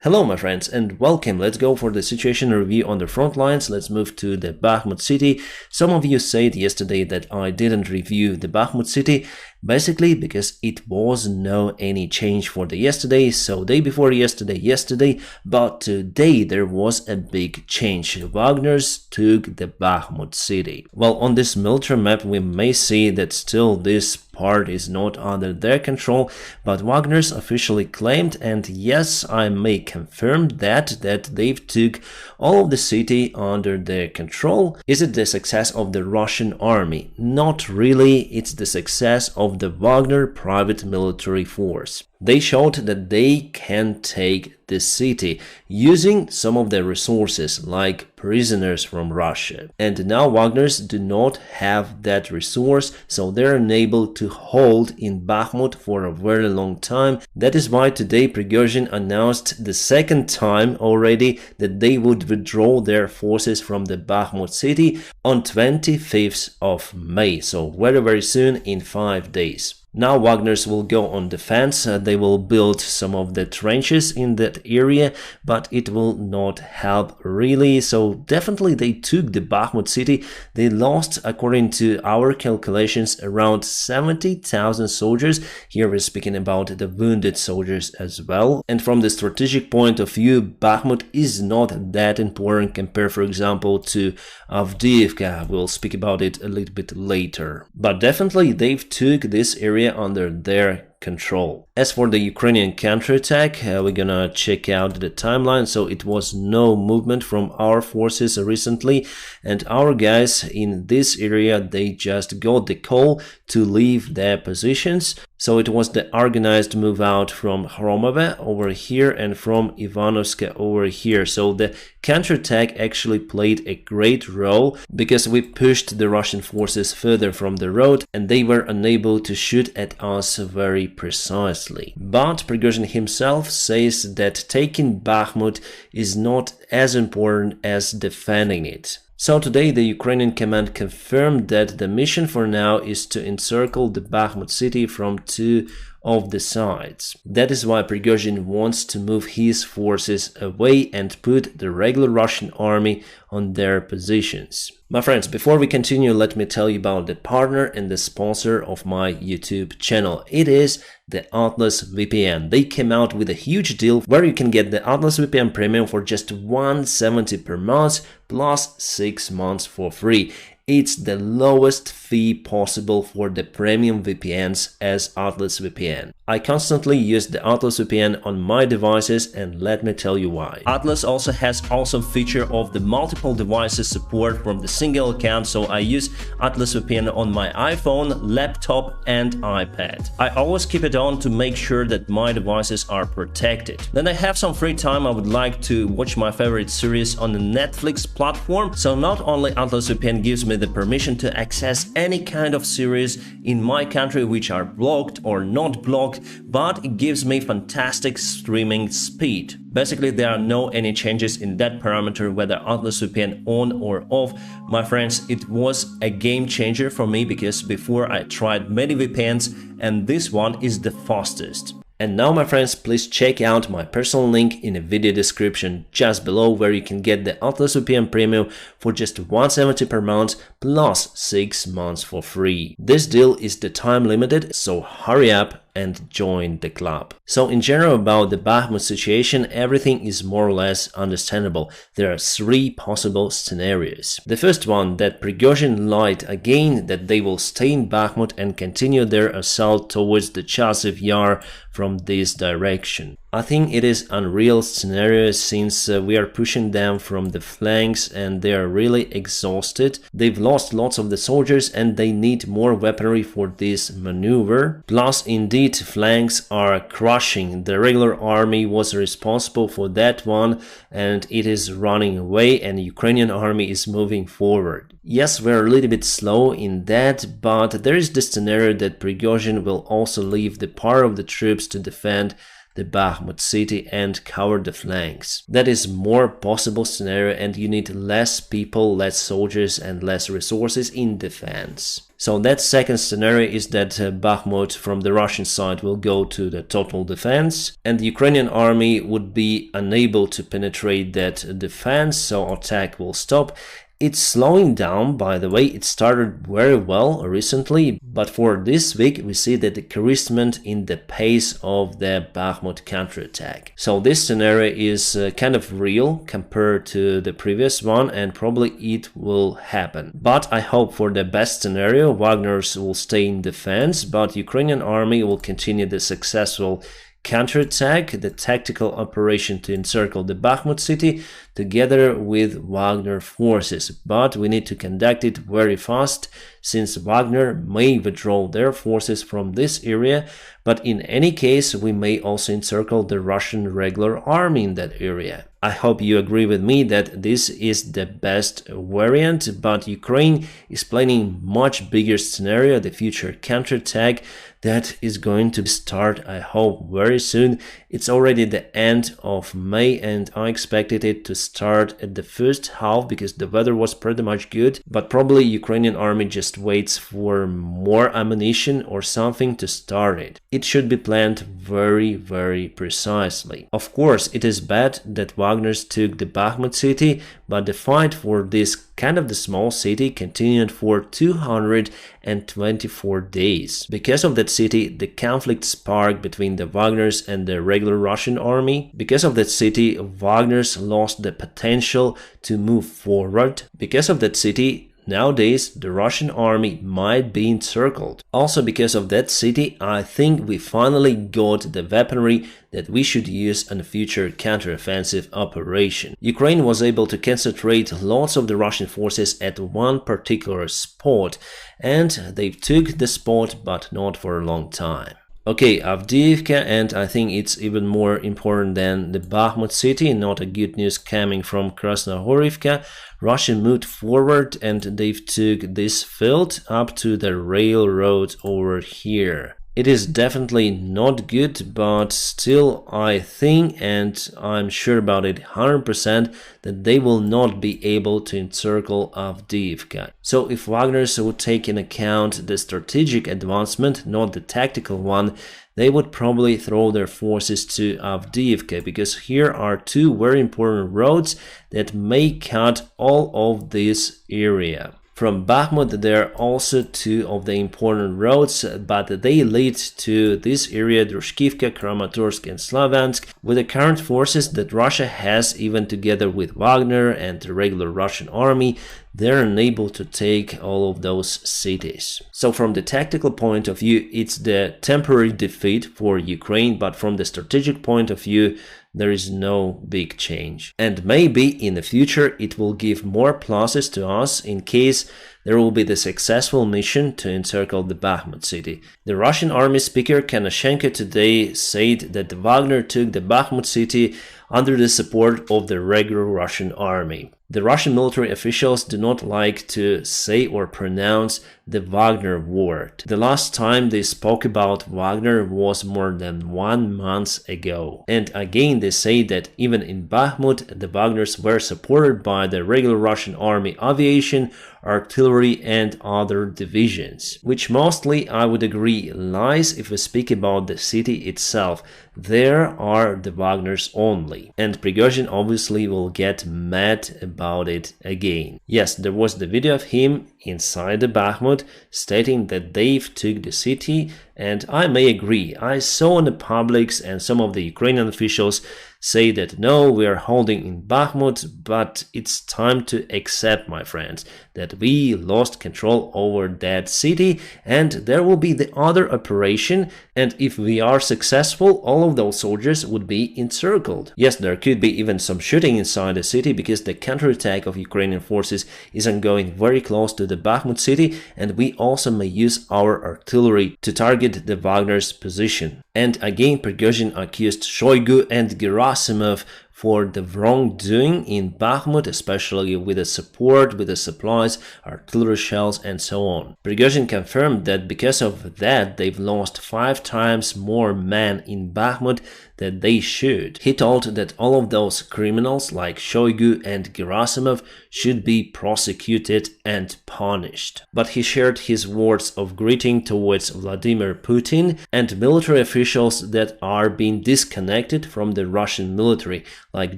Hello my friends and welcome. Let's go for the situation review on the front lines. Let's move to the Bakhmut city. Some of you said yesterday that I didn't review the Bakhmut city, basically because it was no any change for the yesterday, so day before yesterday, but today there was a big change. Wagner's took the Bakhmut city. Well, on this military map we may see that still this part is not under their control, but Wagner's officially claimed, and yes, I may confirm that they've took all of the city under their control. Is it the success of the Russian army? Not really, it's the success of the Wagner private military force. They showed that they can take the city using some of their resources like prisoners from Russia. And now Wagners do not have that resource, so they're unable to hold in Bakhmut for a very long time. That is why today Prigozhin announced the second time already that they would withdraw their forces from the Bakhmut city on 25th of May, so very soon, in 5 days. Now Wagners will go on defense, they will build some of the trenches in that area, but it will not help really, so definitely they took the Bakhmut city. They lost, according to our calculations, around 70,000 soldiers. Here we're speaking about the wounded soldiers as well. And from the strategic point of view, Bakhmut is not that important compared, for example, to Avdiivka. We'll speak about it a little bit later. But definitely they've took this area under their control. As for the Ukrainian counterattack, we're gonna check out the timeline. So it was no movement from our forces recently, and our guys in this area, they just got the call to leave their positions. So it was the organized move out from Hromove over here and from Ivanovska over here. So the counterattack actually played a great role because we pushed the Russian forces further from the road and they were unable to shoot at us very precisely. But Prigozhin himself says that taking Bakhmut is not as important as defending it. So today the Ukrainian command confirmed that the mission for now is to encircle the Bakhmut city from two of the sides. That is why Prigozhin wants to move his forces away and put the regular Russian army on their positions. My friends, before we continue, let me tell you about the partner and the sponsor of my YouTube channel. It is the Atlas VPN. They came out with a huge deal where you can get the Atlas VPN Premium for just $170 per month plus 6 months for free. It's the lowest fee possible for the premium VPNs as Atlas VPN. I constantly use the Atlas VPN on my devices, and let me tell you why. Atlas also has awesome feature of the multiple devices support from the single account, so I use Atlas VPN on my iPhone, laptop and iPad. I always keep it on to make sure that my devices are protected. When I have some free time, I would like to watch my favorite series on the Netflix platform, so not only Atlas VPN gives me the permission to access any kind of series in my country which are blocked or not blocked, but it gives me fantastic streaming speed. Basically, there are no any changes in that parameter, whether Atlas VPN on or off. My friends, it was a game changer for me because before I tried many VPNs and this one is the fastest. And now my friends, please check out my personal link in the video description just below where you can get the Atlas VPN Premium for just $170 per month plus 6 months for free. This deal is the time limited, so hurry up and join the club. So in general about the Bakhmut situation, everything is more or less understandable. There are 3 possible scenarios. The first one, that Prigozhin lied again, that they will stay in Bakhmut and continue their assault towards the Chasiv Yar from this direction. I think it is unreal scenario since we are pushing them from the flanks and they are really exhausted. They've lost lots of the soldiers and they need more weaponry for this maneuver. Plus, indeed, flanks are crushing. The regular army was responsible for that one and it is running away and the Ukrainian army is moving forward. Yes, we're a little bit slow in that, but there is the scenario that Prigozhin will also leave the part of the troops to defend the Bakhmut city and cover the flanks. That is more possible scenario, and you need less people, less soldiers and less resources in defense. So that second scenario is that Bakhmut from the Russian side will go to the total defense, and the Ukrainian army would be unable to penetrate that defense, so attack will stop. It's slowing down, by the way. It started very well recently, but for this week we see the decreasement in the pace of the Bakhmut counterattack. So this scenario is kind of real compared to the previous one, and probably it will happen. But I hope for the best scenario. Wagners will stay in defense, but Ukrainian army will continue the successful counterattack, the tactical operation to encircle the Bakhmut city together with Wagner forces. But we need to conduct it very fast, since Wagner may withdraw their forces from this area, but in any case we may also encircle the Russian regular army in that area. I hope you agree with me that this is the best variant, but Ukraine is planning much bigger scenario, the future counterattack that is going to start, I hope, very soon. It's already the end of May, and I expected it to start at the first half because the weather was pretty much good, but probably Ukrainian army just waits for more ammunition or something to start it. It should be planned very precisely. Of course, it is bad that Wagners took the Bakhmut city, but the fight for this kind of the small city continued for 224 days. Because of that city, the conflict sparked between the Wagners and the regular Russian army. Because of that city, Wagners lost the potential to move forward. Because of that city, nowadays the Russian army might be encircled. Also because of that city, I think we finally got the weaponry that we should use on a future counteroffensive operation. Ukraine was able to concentrate lots of the Russian forces at one particular spot, and they took the spot, but not for a long time. Okay, Avdiivka, and I think it's even more important than the Bakhmut city, not a good news coming from Krasnohorivka. Russia moved forward and they've took this field up to the railroad over here. It is definitely not good, but still I think, and I'm sure about it 100%, that they will not be able to encircle Avdiivka. So if Wagners would take in account the strategic advancement, not the tactical one, they would probably throw their forces to Avdiivka, because here are two very important roads that may cut all of this area. From Bakhmut there are also two of the important roads, but they lead to this area, Drushkivka, Kramatorsk and Slavansk. With the current forces that Russia has, even together with Wagner and the regular Russian army, they're unable to take all of those cities. So from the tactical point of view, it's the temporary defeat for Ukraine, but from the strategic point of view, there is no big change. And maybe in the future it will give more pluses to us in case there will be the successful mission to encircle the Bakhmut city. The Russian army speaker Konashenko today said that Wagner took the Bakhmut city under the support of the regular Russian army. The Russian military officials do not like to say or pronounce the Wagner word. The last time they spoke about Wagner was more than 1 month ago. And again they say that even in Bakhmut the Wagners were supported by the regular Russian army aviation, artillery and other divisions, which mostly, I would agree, lies if we speak about the city itself. There are the Wagners only, and Prigozhin obviously will get mad about it again. Yes, there was the video of him inside the Bakhmut stating that they've took the city, and I may agree. I saw in the publics and some of the Ukrainian officials say that no, we are holding in Bakhmut, but it's time to accept, my friends, that we lost control over that city and there will be the other operation, and if we are successful, all of those soldiers would be encircled. Yes, there could be even some shooting inside the city because the counterattack of Ukrainian forces is ongoing very close to the Bakhmut city, and we also may use our artillery to target the Wagner's position. And again, Prigozhin accused Shoigu and Gerasimov for the wrongdoing in Bakhmut, especially with the support, with the supplies, artillery shells and so on. Prigozhin confirmed that because of that they've lost 5 times more men in Bakhmut that they should. He told that all of those criminals like Shoigu and Gerasimov should be prosecuted and punished. But he shared his words of greeting towards Vladimir Putin and military officials that are being disconnected from the Russian military, like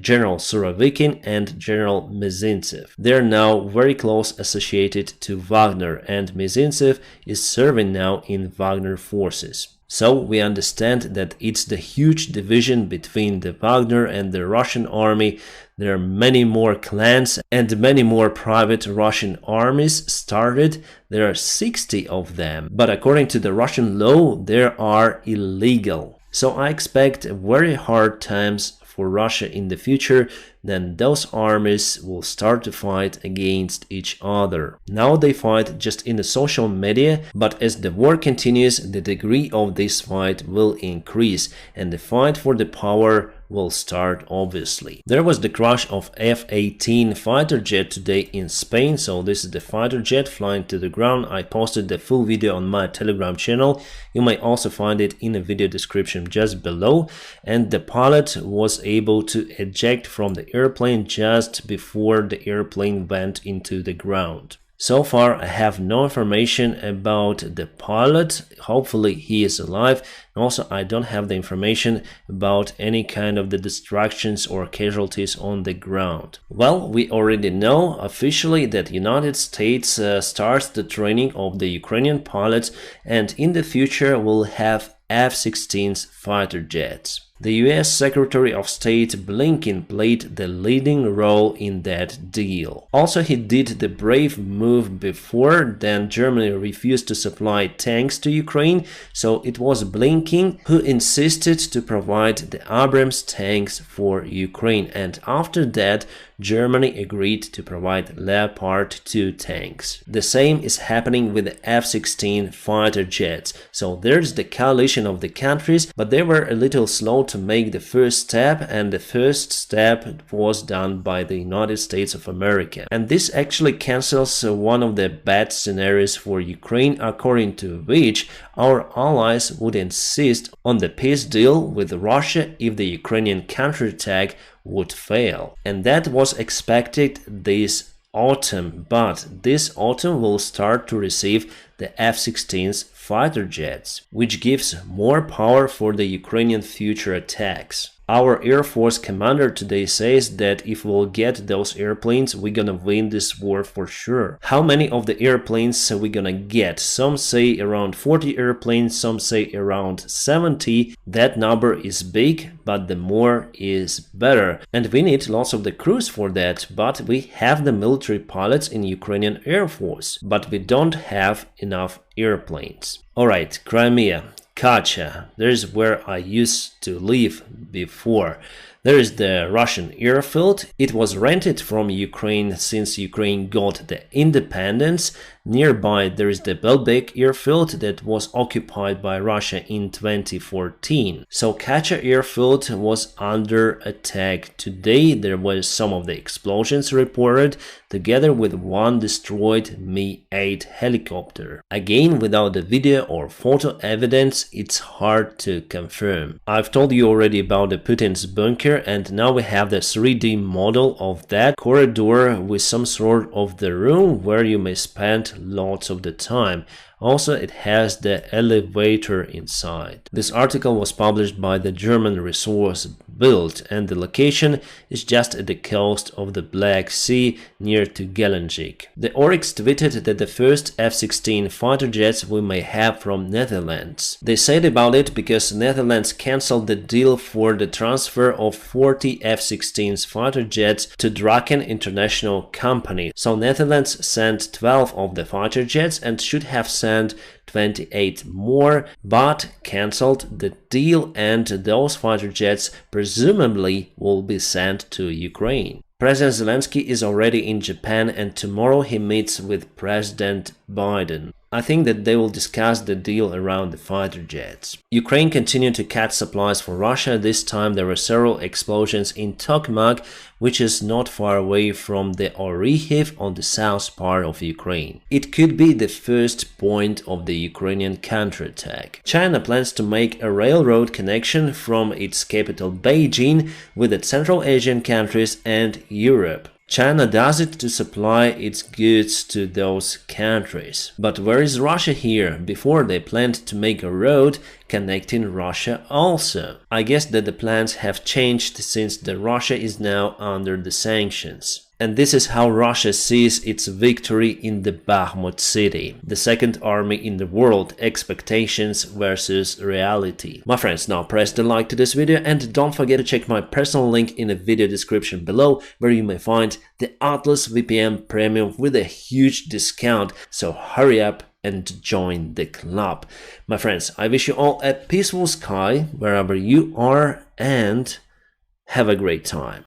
General Surovikin and General Mizintsev. They're now very close associated to Wagner, and Mizintsev is serving now in Wagner forces. So we understand that it's the huge division between the Wagner and the Russian army. There are many more clans and many more private Russian armies started. There are 60 of them, but according to the Russian law, they are illegal. So I expect very hard times for Russia in the future. Then those armies will start to fight against each other. Now they fight just in the social media, but as the war continues, the degree of this fight will increase and the fight for the power will start obviously. There was the crash of F-18 fighter jet today in Spain, so this is the fighter jet flying to the ground. I posted the full video on my Telegram channel. You may also find it in the video description just below, and the pilot was able to eject from the airplane just before the airplane went into the ground. So far, I have no information about the pilot. Hopefully he is alive. And also, I don't have the information about any kind of the destructions or casualties on the ground. Well, we already know officially that United States starts the training of the Ukrainian pilots, and in the future will have F-16 fighter jets. The US Secretary of State Blinken played the leading role in that deal. Also, he did the brave move before, then Germany refused to supply tanks to Ukraine, so it was Blinken who insisted to provide the Abrams tanks for Ukraine, and after that Germany agreed to provide Leopard 2 tanks. The same is happening with the F-16 fighter jets. So there's the coalition of the countries, but they were a little slow to make the first step, and the first step was done by the United States of America. And this actually cancels one of the bad scenarios for Ukraine, according to which our allies would insist on the peace deal with Russia if the Ukrainian counterattack would fail. And that was expected this autumn, but this autumn will start to receive the F-16 fighter jets, which gives more power for the Ukrainian future attacks. Our Air Force commander today says that if we'll get those airplanes, we're gonna win this war for sure. How many of the airplanes are we gonna get? Some say around 40 airplanes, some say around 70. That number is big, but the more is better. And we need lots of the crews for that, but we have the military pilots in Ukrainian Air Force, but we don't have enough airplanes. Alright, Crimea. Kacha, there's where I used to live before. There is the Russian airfield. It was rented from Ukraine since Ukraine got the independence. Nearby there is the Belbek airfield that was occupied by Russia in 2014. So Kacha airfield was under attack. Today there was some of the explosions reported, together with one destroyed Mi-8 helicopter. Again, without the video or photo evidence, it's hard to confirm. I've told you already about the Putin's bunker, and now we have the 3D model of that corridor with some sort of the room where you may spend lots of the time. Also, it has the elevator inside. This article was published by the German resource Bild, and the location is just at the coast of the Black Sea near to Gelendzhik. The Oryx tweeted that the first F-16 fighter jets we may have from Netherlands. They said about it because Netherlands cancelled the deal for the transfer of 40 F-16 fighter jets to Draken International Company. So Netherlands sent 12 of the fighter jets and should have sent 28 more, but cancelled the deal, and those fighter jets presumably will be sent to Ukraine. President Zelenskyy is already in Japan, and tomorrow he meets with President Biden. I think that they will discuss the deal around the fighter jets. Ukraine continued to cut supplies for Russia. This time there were several explosions in Tokmak, which is not far away from the Orikhiv on the south part of Ukraine. It could be the first point of the Ukrainian counterattack. China plans to make a railroad connection from its capital Beijing with the Central Asian countries and Europe. China does it to supply its goods to those countries. But where is Russia here? Before they planned to make a road connecting Russia also. I guess that the plans have changed since the Russia is now under the sanctions. And this is how Russia sees its victory in the Bakhmut city. The second army in the world, expectations versus reality. My friends, now press the like to this video and don't forget to check my personal link in the video description below, where you may find the Atlas VPN Premium with a huge discount, so hurry up and join the club. My friends, I wish you all a peaceful sky wherever you are and have a great time.